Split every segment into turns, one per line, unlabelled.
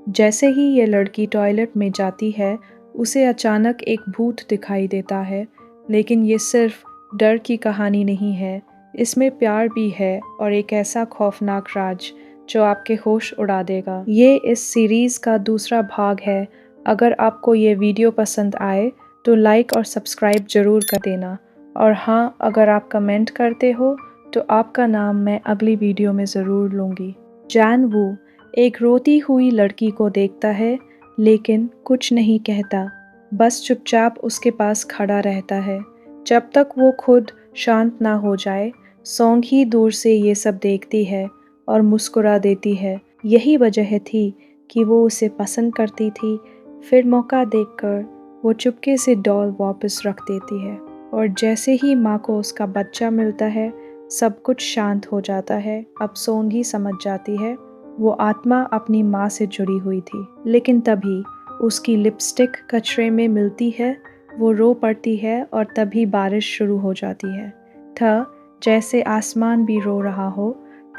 जैसे ही ये लड़की टॉयलेट में जाती है, उसे अचानक एक भूत दिखाई देता है, लेकिन ये सिर्फ डर की कहानी नहीं है, इसमें प्यार भी है और एक ऐसा खौफनाक राज जो आपके होश उड़ा देगा। ये इस सीरीज़ का दूसरा भाग है। अगर आपको ये वीडियो पसंद आए तो लाइक और सब्सक्राइब ज़रूर कर देना। और हाँ, अगर आप कमेंट करते हो तो आपका नाम मैं अगली वीडियो में ज़रूर लूँगी। जैन वू एक रोती हुई लड़की को देखता है, लेकिन कुछ नहीं कहता, बस चुपचाप उसके पास खड़ा रहता है जब तक वो खुद शांत ना हो जाए। सोंग ही दूर से ये सब देखती है और मुस्कुरा देती है। यही वजह थी कि वो उसे पसंद करती थी। फिर मौका देखकर वो चुपके से डॉल वापस रख देती है और जैसे ही माँ को उसका बच्चा मिलता है, सब कुछ शांत हो जाता है। अब सोंग ही समझ जाती है वो आत्मा अपनी माँ से जुड़ी हुई थी। लेकिन तभी उसकी लिपस्टिक कचरे में मिलती है, वो रो पड़ती है और तभी बारिश शुरू हो जाती है। था जैसे आसमान भी रो रहा हो।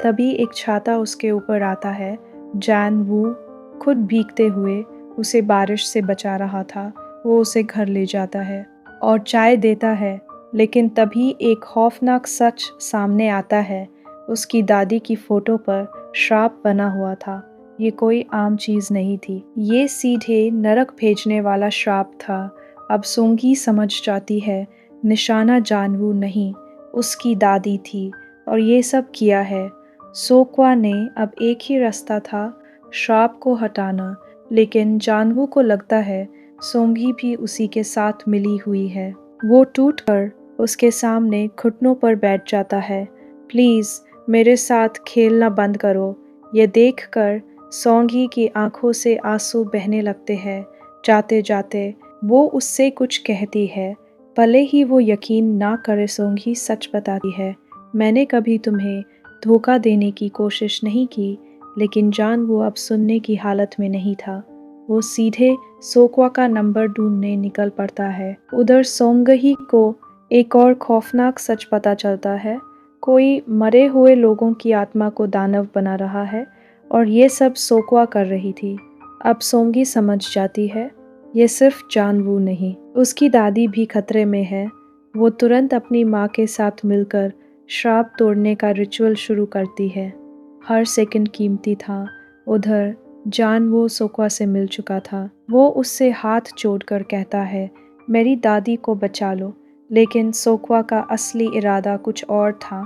तभी एक छाता उसके ऊपर आता है। जैन वू खुद भीगते हुए उसे बारिश से बचा रहा था। वो उसे घर ले जाता है और चाय देता है, लेकिन तभी एक खौफनाक सच सामने आता है। उसकी दादी की फोटो पर श्राप बना हुआ था। ये कोई आम चीज़ नहीं थी, ये सीधे नरक भेजने वाला श्राप था। अब सोंगी समझ जाती है निशाना जानवू नहीं, उसकी दादी थी और ये सब किया है सोक्वा ने। अब एक ही रास्ता था, श्राप को हटाना। लेकिन जानवू को लगता है सोंगी भी उसी के साथ मिली हुई है। वो टूटकर उसके सामने घुटनों पर बैठ जाता है। प्लीज़ मेरे साथ खेलना बंद करो। ये देखकर सोंगी की आंखों से आंसू बहने लगते हैं। जाते जाते वो उससे कुछ कहती है। भले ही वो यकीन ना करे, सोंगी सच बताती है, मैंने कभी तुम्हें धोखा देने की कोशिश नहीं की। लेकिन जान वो अब सुनने की हालत में नहीं था। वो सीधे सोक्वा का नंबर ढूंढने निकल पड़ता है। उधर सोंगही को एक और खौफनाक सच पता चलता है। कोई मरे हुए लोगों की आत्मा को दानव बना रहा है और ये सब सोक्वा कर रही थी। अब सोंगी समझ जाती है ये सिर्फ जानवू नहीं, उसकी दादी भी खतरे में है। वो तुरंत अपनी माँ के साथ मिलकर श्राप तोड़ने का रिचुअल शुरू करती है। हर सेकंड कीमती था। उधर जान वो सोक्वा से मिल चुका था। वो उससे हाथ जोड़कर कहता है, मेरी दादी को बचा लो। लेकिन सोक्वा का असली इरादा कुछ और था।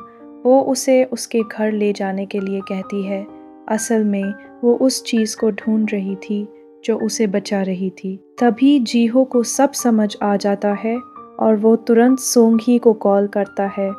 वो उसे उसके घर ले जाने के लिए कहती है। असल में वो उस चीज़ को ढूंढ रही थी जो उसे बचा रही थी। तभी जीहो को सब समझ आ जाता है और वो तुरंत सोंगी को कॉल करता है।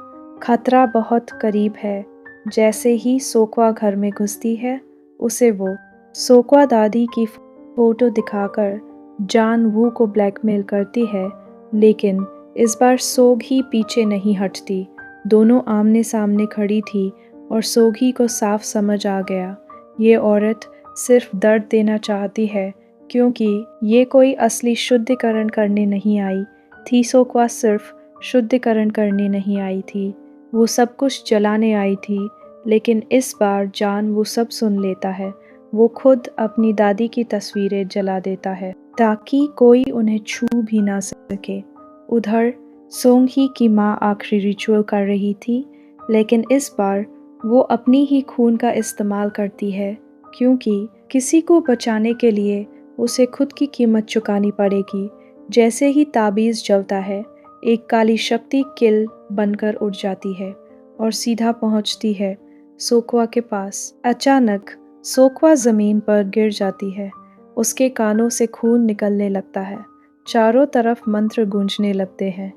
खतरा बहुत करीब है। जैसे ही सोक्वा घर में घुसती है, उसे वो सोक्वा दादी की फोटो दिखाकर जान वू को ब्लैकमेल करती है। लेकिन इस बार सोग ही पीछे नहीं हटती। दोनों आमने सामने खड़ी थी और सोगी को साफ समझ आ गया ये औरत सिर्फ दर्द देना चाहती है, क्योंकि ये कोई असली शुद्धिकरण करने नहीं आई थी। सोक्वा सिर्फ शुद्धिकरण करने नहीं आई थी, वो सब कुछ जलाने आई थी। लेकिन इस बार जान वो सब सुन लेता है। वो खुद अपनी दादी की तस्वीरें जला देता है ताकि कोई उन्हें छू भी ना सके। उधर सोंगी की माँ आखिरी रिचुअल कर रही थी, लेकिन इस बार वो अपनी ही खून का इस्तेमाल करती है, क्योंकि किसी को बचाने के लिए उसे खुद की कीमत चुकानी पड़ेगी। जैसे ही ताबीज़ जलता है, एक काली शक्ति किल बनकर उड़ जाती है और सीधा पहुंचती है सोक्वा के पास। अचानक सोक्वा ज़मीन पर गिर जाती है। उसके कानों से खून निकलने लगता है। चारों तरफ मंत्र गूंजने लगते हैं।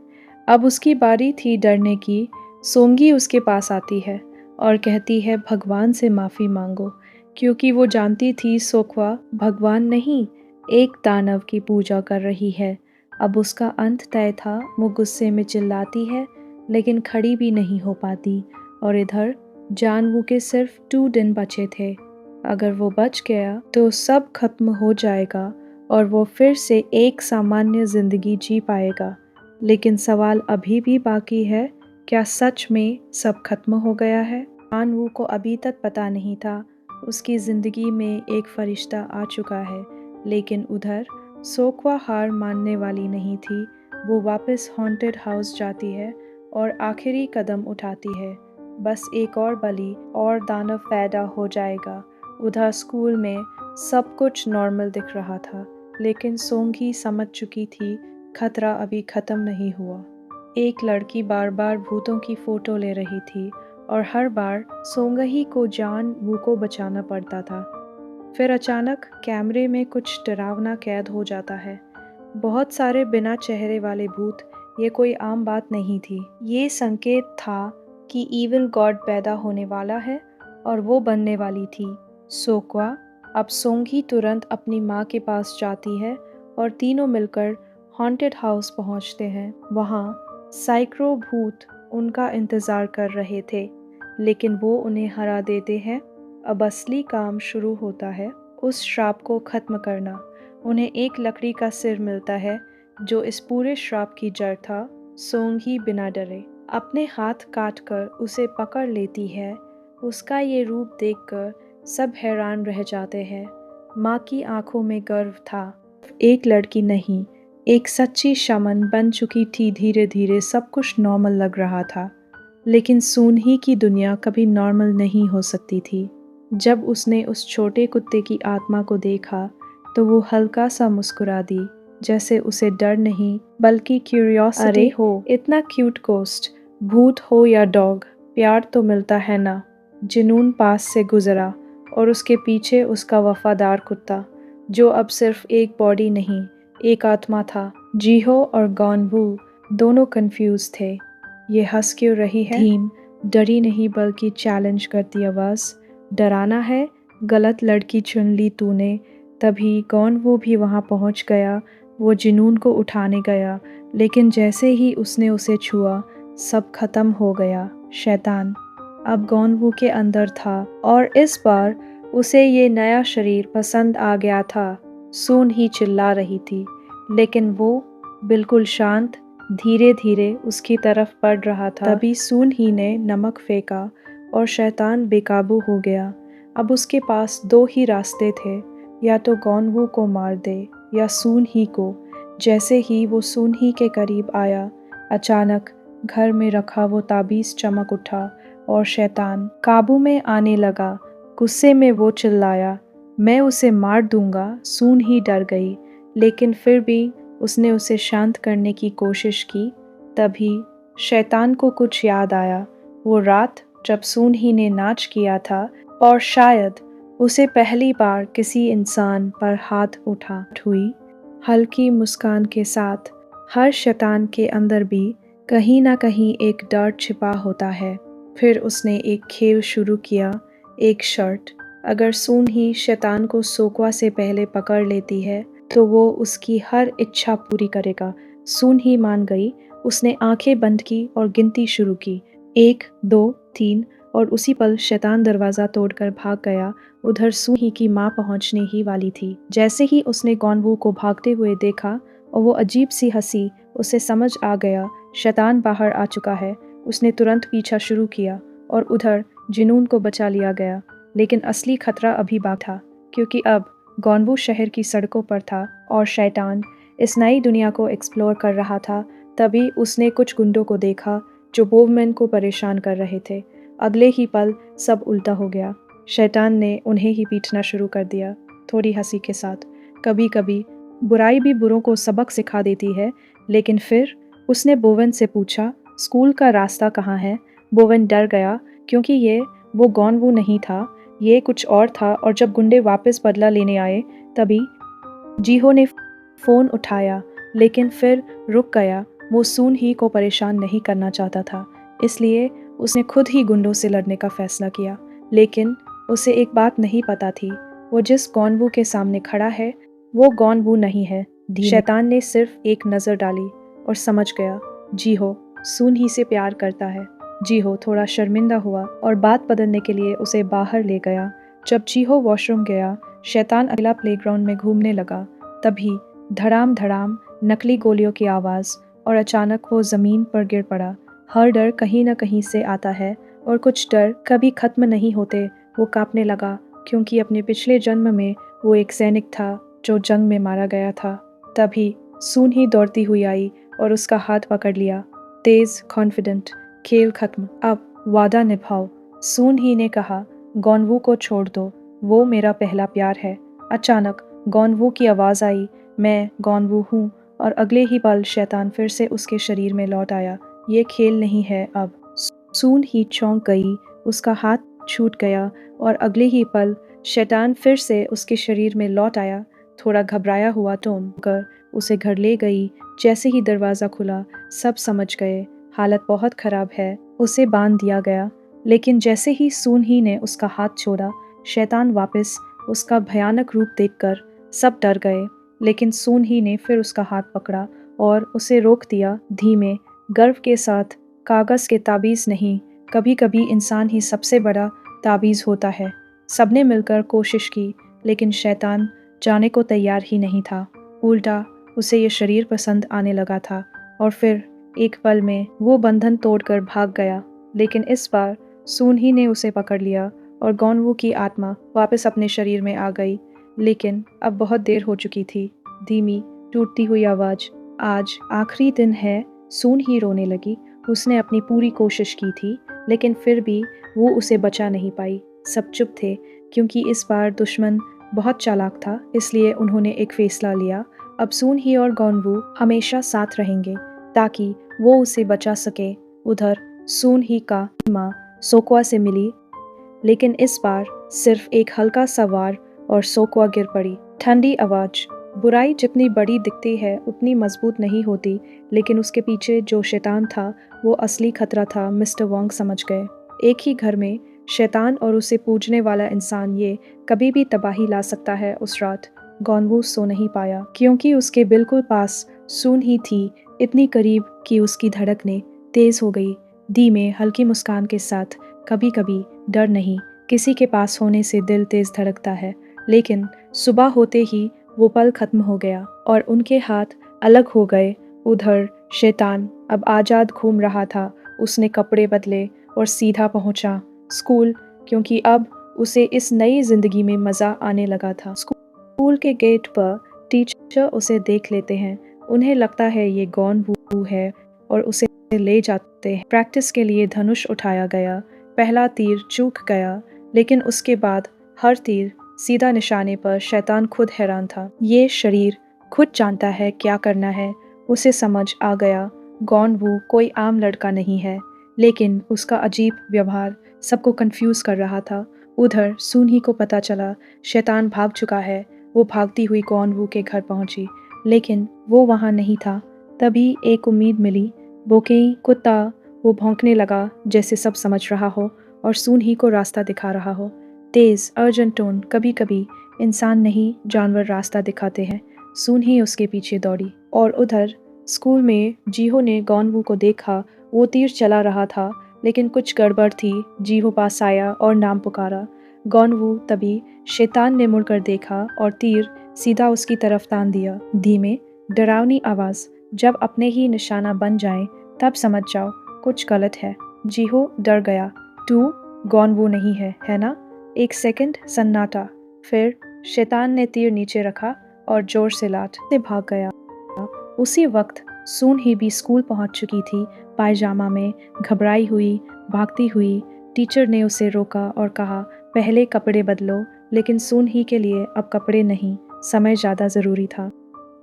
अब उसकी बारी थी डरने की। सोंगी उसके पास आती है और कहती है, भगवान से माफ़ी मांगो, क्योंकि वो जानती थी सोक्वा भगवान नहीं, एक दानव की पूजा कर रही है। अब उसका अंत तय था। वो गुस्से में चिल्लाती है, लेकिन खड़ी भी नहीं हो पाती। और इधर जानवू के सिर्फ 2 दिन बचे थे। अगर वो बच गया तो सब खत्म हो जाएगा और वो फिर से एक सामान्य जिंदगी जी पाएगा। लेकिन सवाल अभी भी बाकी है, क्या सच में सब खत्म हो गया है? जानवू को अभी तक पता नहीं था उसकी ज़िंदगी में एक फरिश्ता आ चुका है, लेकिन उधर सोक्वा हार मानने वाली नहीं थी। वो वापस हॉन्टेड हाउस जाती है और आखिरी कदम उठाती है। बस एक और बलि और दानव पैदा हो जाएगा। उधर स्कूल में सब कुछ नॉर्मल दिख रहा था, लेकिन सोंगी समझ चुकी थी खतरा अभी ख़त्म नहीं हुआ। एक लड़की बार बार भूतों की फ़ोटो ले रही थी और हर बार सोंगही को जान वू को बचाना पड़ता था। फिर अचानक कैमरे में कुछ डरावना कैद हो जाता है। बहुत सारे बिना चेहरे वाले भूत, ये कोई आम बात नहीं थी। ये संकेत था कि इविल गॉड पैदा होने वाला है और वो बनने वाली थी सोक्वा। अब सोंगी तुरंत अपनी माँ के पास जाती है और तीनों मिलकर हॉन्टेड हाउस पहुँचते हैं। वहाँ सैकड़ों भूत उनका इंतज़ार कर रहे थे, लेकिन वो उन्हें हरा देते हैं। अब असली काम शुरू होता है, उस श्राप को ख़त्म करना। उन्हें एक लकड़ी का सिर मिलता है जो इस पूरे श्राप की जड़ था। सोंगी बिना डरे अपने हाथ काटकर उसे पकड़ लेती है। उसका ये रूप देखकर सब हैरान रह जाते हैं। माँ की आंखों में गर्व था। एक लड़की नहीं, एक सच्ची शमन बन चुकी थी। धीरे धीरे सब कुछ नॉर्मल लग रहा था, लेकिन सूनही की दुनिया कभी नॉर्मल नहीं हो सकती थी। जब उसने उस छोटे कुत्ते की आत्मा को देखा तो वो हल्का सा मुस्कुरा दी, जैसे उसे डर नहीं बल्कि क्यूरियोसिटी हो। इतना क्यूट गोस्ट, भूत हो या डॉग, प्यार तो मिलता है ना। जुनून पास से गुजरा और उसके पीछे उसका वफादार कुत्ता, जो अब सिर्फ एक बॉडी नहीं, एक आत्मा था। जीहो और गॉनवू दोनों कंफ्यूज थे। ये हंस क्यों रही है? धीम, डरी नहीं बल्कि चैलेंज करती आवाज़। डराना है? गलत लड़की चुन ली तूने। तभी गॉनवू भी वहाँ पहुँच गया। वो जुनून को उठाने गया, लेकिन जैसे ही उसने उसे छुआ सब खत्म हो गया। शैतान अब गॉनवू के अंदर था और इस बार उसे ये नया शरीर पसंद आ गया था। सून ही चिल्ला रही थी, लेकिन वो बिल्कुल शांत, धीरे धीरे उसकी तरफ बढ़ रहा था। तभी सून ही ने नमक फेंका और शैतान बेकाबू हो गया। अब उसके पास दो ही रास्ते थे, या तो गॉनवू को मार दे या सून ही को। जैसे ही वो सून ही के करीब आया, अचानक घर में रखा वो ताबीज़ चमक उठा और शैतान काबू में आने लगा। गुस्से में वो चिल्लाया, मैं उसे मार दूंगा। सून ही डर गई, लेकिन फिर भी उसने उसे शांत करने की कोशिश की। तभी शैतान को कुछ याद आया, वो रात जब सून ही ने नाच किया था और शायद उसे पहली बार किसी इंसान पर हाथ उठा हुई। हल्की मुस्कान के साथ हर शैतान के अंदर भी कहीं ना कहीं एक डर छिपा होता है। फिर उसने एक खेल शुरू किया, एक शर्त। अगर सून ही शैतान को सोक्वा से पहले पकड़ लेती है तो वो उसकी हर इच्छा पूरी करेगा। सून ही मान गई। उसने आंखें बंद की और गिनती शुरू की, 1, 2, 3, और उसी पल शैतान दरवाज़ा तोड़कर भाग गया। उधर सून ही की माँ पहुँचने ही वाली थी। जैसे ही उसने गॉनवू को भागते हुए देखा और वो अजीब सी हंसी, उसे समझ आ गया शैतान बाहर आ चुका है। उसने तुरंत पीछा शुरू किया और उधर जुनून को बचा लिया गया। लेकिन असली खतरा अभी बाकी था, क्योंकि अब गॉनवू शहर की सड़कों पर था और शैतान इस नई दुनिया को एक्सप्लोर कर रहा था। तभी उसने कुछ गुंडों को देखा जो बोवमैन को परेशान कर रहे थे। अगले ही पल सब उल्टा हो गया। शैतान ने उन्हें ही पीटना शुरू कर दिया, थोड़ी हंसी के साथ। कभी कभी बुराई भी बुरों को सबक सिखा देती है। लेकिन फिर उसने बोवेन से पूछा, स्कूल का रास्ता कहाँ है? बोवेन डर गया, क्योंकि ये वो गॉनवू नहीं था, ये कुछ और था। और जब गुंडे वापस बदला लेने आए तभी जीहो ने फ़ोन उठाया, लेकिन फिर रुक गया। वो सून ही को परेशान नहीं करना चाहता था, इसलिए उसने खुद ही गुंडों से लड़ने का फैसला किया। लेकिन उसे एक बात नहीं पता थी, वो जिस गॉनवू के सामने खड़ा है वो गॉनवू नहीं है। शैतान ने सिर्फ एक नज़र डाली और समझ गया, जीहो सून ही से प्यार करता है। जीहो थोड़ा शर्मिंदा हुआ और बात बदलने के लिए उसे बाहर ले गया। जब जीहो वॉशरूम गया, शैतान अकेला प्लेग्राउंड में घूमने लगा। तभी धड़ाम धड़ाम नकली गोलियों की आवाज़, और अचानक वो ज़मीन पर गिर पड़ा। हर डर कहीं ना कहीं से आता है और कुछ डर कभी ख़त्म नहीं होते। वो कांपने लगा क्योंकि अपने पिछले जन्म में वो एक सैनिक था जो जंग में मारा गया था। तभी सून ही दौड़ती हुई आई और उसका हाथ पकड़ लिया। तेज, कॉन्फिडेंट, खेल खत्म, अब वादा निभाओ। सून ही ने कहा, गॉनवू को छोड़ दो, वो मेरा पहला प्यार है। अचानक गॉनवू की आवाज़ आई, मैं गॉनवू हूँ, और अगले ही पल शैतान फिर से उसके शरीर में लौट आया। ये खेल नहीं है अब। सून ही चौंक गई, उसका हाथ छूट गया और अगले ही पल शैतान फिर से उसके शरीर में लौट आया। थोड़ा घबराया हुआ टोन कर उसे घर ले गई। जैसे ही दरवाज़ा खुला, सब समझ गए हालत बहुत ख़राब है। उसे बांध दिया गया, लेकिन जैसे ही सून ही ने उसका हाथ छोड़ा, शैतान वापस उसका भयानक रूप देखकर सब डर गए। लेकिन सून ही ने फिर उसका हाथ पकड़ा और उसे रोक दिया धीमे, गर्व के साथ। कागज़ के ताबीज़ नहीं, कभी कभी इंसान ही सबसे बड़ा ताबीज़ होता है। सबने मिलकर कोशिश की, लेकिन शैतान जाने को तैयार ही नहीं था। उल्टा उसे ये शरीर पसंद आने लगा था, और फिर एक पल में वो बंधन तोड़कर भाग गया। लेकिन इस बार सून ही ने उसे पकड़ लिया और गॉनवू की आत्मा वापस अपने शरीर में आ गई। लेकिन अब बहुत देर हो चुकी थी। धीमी टूटती हुई आवाज़, आज आखिरी दिन है। सून ही रोने लगी। उसने अपनी पूरी कोशिश की थी, लेकिन फिर भी वो उसे बचा नहीं पाई। सब चुप थे, क्योंकि इस बार दुश्मन बहुत चालाक था। इसलिए उन्होंने एक फैसला लिया, अब सून ही और गॉनवू हमेशा साथ रहेंगे, ताकि वो उसे बचा सके। उधर सून ही का माँ सोकवा से मिली, लेकिन इस बार सिर्फ एक हल्का सा वार और सोकवा गिर पड़ी। ठंडी आवाज़, बुराई जितनी बड़ी दिखती है उतनी मजबूत नहीं होती, लेकिन उसके पीछे जो शैतान था वो असली खतरा था, मिस्टर वोंग समझ गए। एक ही घर में शैतान और उसे पूजने वाला इंसान, ये कभी भी तबाही ला सकता है। उस रात गॉनवू सो नहीं पाया, क्योंकि उसके बिल्कुल पास सून ही थी, इतनी करीब कि उसकी धड़कनें तेज हो गई। धीमे हल्की मुस्कान के साथ, कभी कभी डर नहीं, किसी के पास होने से दिल तेज धड़कता है। लेकिन सुबह होते ही वो पल खत्म हो गया और उनके हाथ अलग हो गए। उधर शैतान अब आज़ाद घूम रहा था। उसने कपड़े बदले और सीधा पहुंचा स्कूल, क्योंकि अब उसे इस नई जिंदगी में मज़ा आने लगा था। स्कूल के गेट पर टीचर उसे देख लेते हैं। उन्हें लगता है ये गॉनवू है और उसे ले जाते हैं। प्रैक्टिस के लिए धनुष उठाया गया। पहला तीर चूक गया, लेकिन उसके बाद हर तीर सीधा निशाने पर। शैतान खुद हैरान था। ये शरीर खुद जानता है क्या करना है। उसे समझ आ गया, गॉनवू कोई आम लड़का नहीं है, लेकिन उसका अजीब व्यवहार सबको कंफ्यूज कर रहा था। उधर सून ही को पता चला शैतान भाग चुका है। वो भागती हुई गॉनवू के घर पहुंची, लेकिन वो वहां नहीं था। तभी एक उम्मीद मिली। बोकेई कुत्ता, वो भौंकने लगा जैसे सब समझ रहा हो और सून ही को रास्ता दिखा रहा हो। तेज अर्जेंट टोन, कभी कभी इंसान नहीं जानवर रास्ता दिखाते हैं। सून ही उसके पीछे दौड़ी, और उधर स्कूल में जीहो ने गॉनवू को देखा। वो तीर चला रहा था, लेकिन कुछ गड़बड़ थी। जीहो पास आया और नाम पुकारा, गॉनवू। तभी शैतान ने मुड़कर देखा और तीर सीधा उसकी तरफ तान दिया। धीमे डरावनी आवाज़, जब अपने ही निशाना बन जाए तब समझ जाओ कुछ गलत है। जीहो डर गया। तू गॉनवू नहीं है ना? एक सेकंड सन्नाटा, फिर शैतान ने तीर नीचे रखा और जोर से लात से भाग गया। उसी वक्त सून ही भी स्कूल पहुंच चुकी थी, पायजामा में, घबराई हुई, भागती हुई। टीचर ने उसे रोका और कहा, पहले कपड़े बदलो। लेकिन सून ही के लिए अब कपड़े नहीं, समय ज़्यादा ज़रूरी था।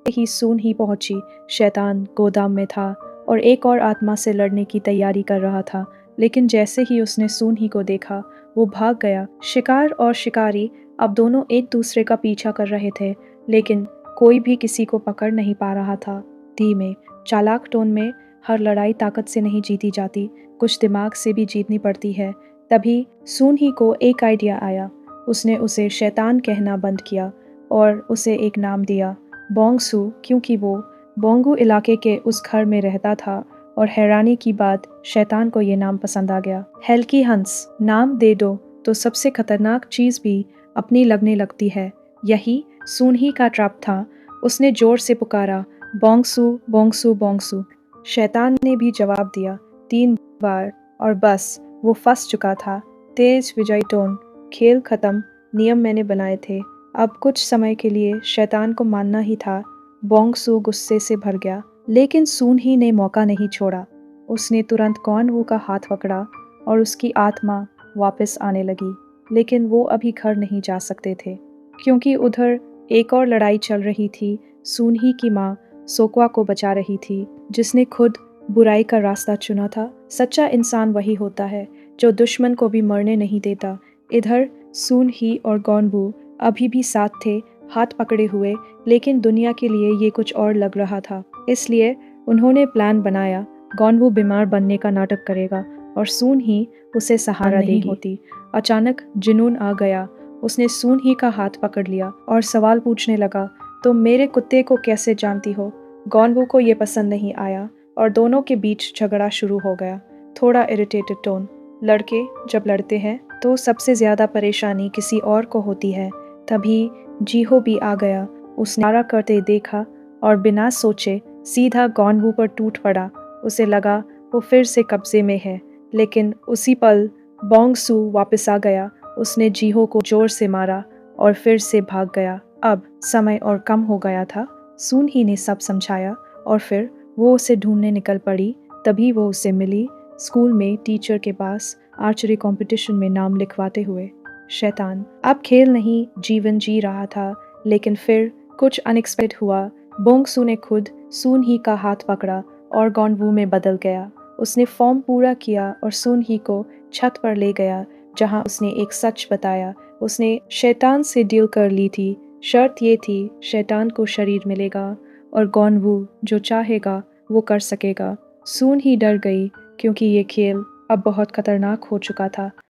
ही सून ही पहुंची। शैतान गोदाम में था और एक और आत्मा से लड़ने की तैयारी कर रहा था। लेकिन जैसे ही उसने सून ही को देखा, वो भाग गया। शिकार और शिकारी अब दोनों एक दूसरे का पीछा कर रहे थे, लेकिन कोई भी किसी को पकड़ नहीं पा रहा था। धीमे चालाक टोन में, हर लड़ाई ताकत से नहीं जीती जाती, कुछ दिमाग से भी जीतनी पड़ती है। तभी सून ही को एक आइडिया आया। उसने उसे शैतान कहना बंद किया और उसे एक नाम दिया, बोंगसू, क्योंकि वो बोंगू इलाके के उस घर में रहता था। और हैरानी की बात, शैतान को ये नाम पसंद आ गया। हेल्की हंस, नाम दे दो तो सबसे खतरनाक चीज़ भी अपनी लगने लगती है। यही सून ही का ट्रैप था। उसने जोर से पुकारा, बोंगसू बोंगसू बोंगसू। शैतान ने भी जवाब दिया 3 बार, और बस वो फंस चुका था। तेज विजयी टोन, खेल खत्म, नियम मैंने बनाए थे। अब कुछ समय के लिए शैतान को मानना ही था। बोंग सू गुस्से से भर गया, लेकिन सून ही ने मौका नहीं छोड़ा। उसने तुरंत गॉन वू का हाथ पकड़ा और उसकी आत्मा वापस आने लगी। लेकिन वो अभी घर नहीं जा सकते थे, क्योंकि उधर एक और लड़ाई चल रही थी। सून ही की माँ सोक्वा को बचा रही थी, जिसने खुद बुराई का रास्ता चुना था। सच्चा इंसान वही होता है जो दुश्मन को भी मरने नहीं देता। इधर सून ही और गॉनवू अभी भी साथ थे, हाथ पकड़े हुए, लेकिन दुनिया के लिए ये कुछ और लग रहा था। इसलिए उन्होंने प्लान बनाया। गॉनवू बीमार बनने का नाटक करेगा और सून ही उसे सहारा देगी होती। अचानक जुनून आ गया। उसने सून ही का हाथ पकड़ लिया और सवाल पूछने लगा, तुम मेरे कुत्ते को कैसे जानती हो? गॉनवू को ये पसंद नहीं आया और दोनों के बीच झगड़ा शुरू हो गया। थोड़ा इरिटेटेड टोन। लड़के जब लड़ते हैं तो सबसे ज़्यादा परेशानी किसी और को होती है। तभी जीहो भी आ गया। उसने इशारा करते देखा और बिना सोचे सीधा गॉनवू पर टूट पड़ा। उसे लगा वो फिर से कब्जे में है, लेकिन उसी पल बोंग सू वापस आ गया। उसने जीहो को जोर से मारा और फिर से भाग गया। अब समय और कम हो गया था। सून ही ने सब समझाया और फिर वो उसे ढूंढने निकल पड़ी। तभी वो उसे मिली स्कूल में टीचर के पास आर्चरी कंपटीशन में नाम लिखवाते हुए। शैतान अब खेल नहीं जीवन जी रहा था, लेकिन फिर कुछ अनएक्सपेक्टेड हुआ। बोंग सू ने खुद सून ही का हाथ पकड़ा और गॉनवू में बदल गया। उसने फॉर्म पूरा किया और सून ही को छत पर ले गया, जहां उसने एक सच बताया। उसने शैतान से डील कर ली थी। शर्त ये थी, शैतान को शरीर मिलेगा और गॉनवू जो चाहेगा वो कर सकेगा। सून ही डर गई, क्योंकि ये खेल अब बहुत खतरनाक हो चुका था।